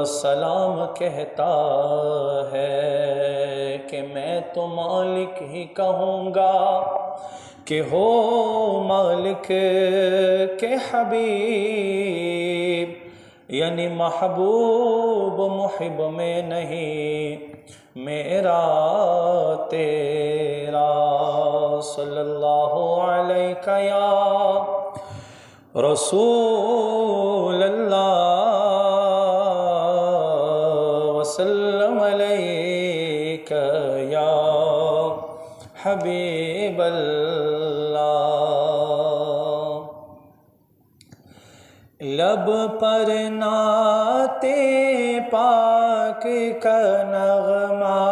سلام کہتا ہے کہ میں تو مالک ہی کہوں گا کہ ہو مالک کے حبیب، یعنی محبوب محب میں نہیں میرا تیرا، صلی اللہ علیہ یا رسول اللہ وسلم علیک یا حبیب اللہ۔ لب پر نعت پاک کا نغمہ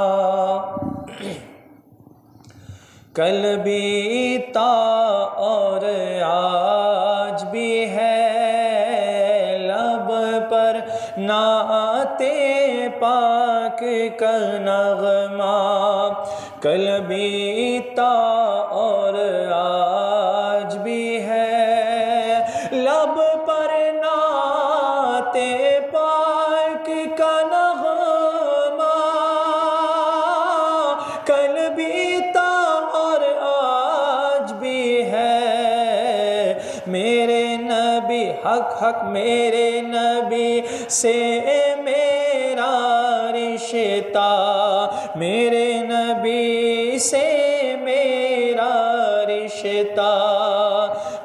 کل بھی تھا اور آج بھی ہے، لب پر نعت پاک کا نغمہ کل بھی تھا اور آج بھی ہے، لب پر نعت پاک کا نغمہ کل بھی تھا اور آج بھی ہے، میرے نبی حق حق میرے نبی سے میرا رشتہ، میرے نبی سے میرا رشتہ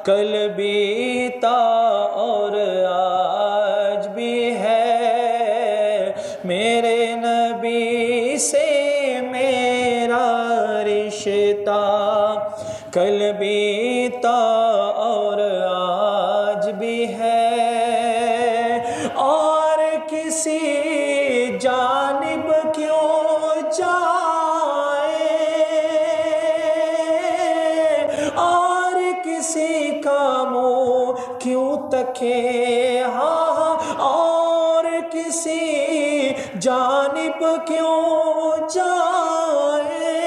کل بھی تھا اور آج بھی ہے، میرے نبی سے میرا رشتہ کل بھی تھا اور آج بھی ہے، اور کسی جانب کیوں جائے اور کسی کا منہ کیوں تکے، ہاں اور کسی جانب کیوں جائے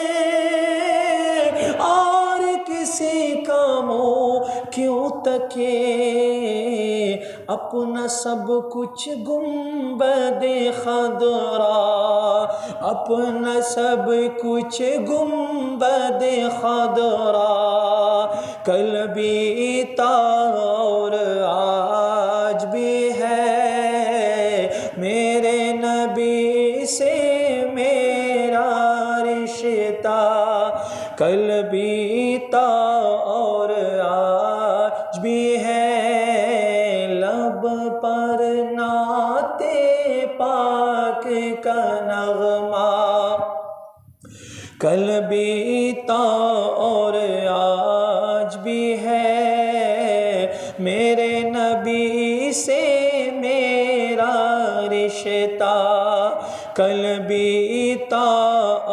اور کسی کا منہ کیوں تکے، اپنا سب کچھ گنبد خضرا، اپنا سب کچھ گنبد خضرا کل بھی تھا اور آج بھی ہے، میرے نبی سے میرا رشتہ کل بھی تھا اور آج بھی ہے، لب پر نعت پاک کا نغمہ کل بھی تھا اور آج بھی ہے، میرے نبی سے میرا رشتہ کل بھی تھا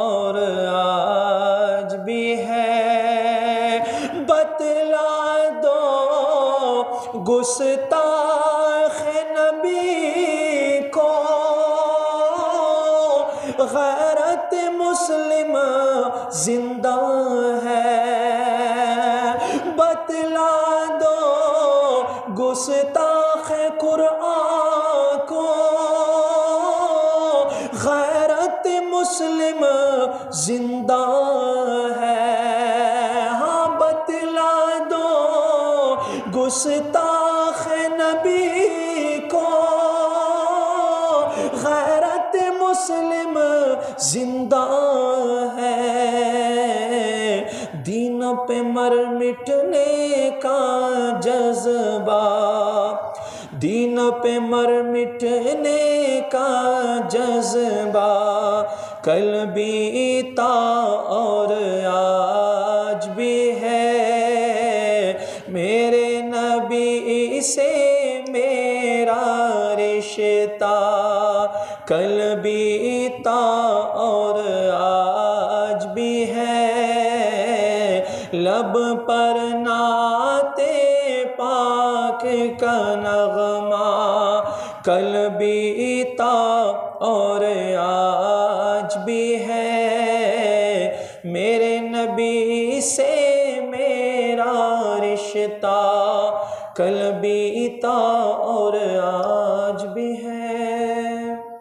اور آج بھی ہے، بتلا دو گستاخ نبی کو غیرت مسلم زندہ ہے، بتلا دو گستاخ قرآن کو غیرت مسلم زندہ ہے، ہاں بتلا دو گستاخ نبی کو غیرت مسلم زندہ ہے، دین پہ مر مٹنے کا جذبہ، دین پہ مر مٹنے کا جذبہ کل بھی تھا اور آج بھی ہے، میرے نبی سے میرا رشتہ کل بھی تھا اور آج بھی ہے، لب پر نعت پاک کا نغمہ کل بھی تھا اور آج بھی ہے، میرے نبی سے میرا رشتہ کل بھی تھا اور آج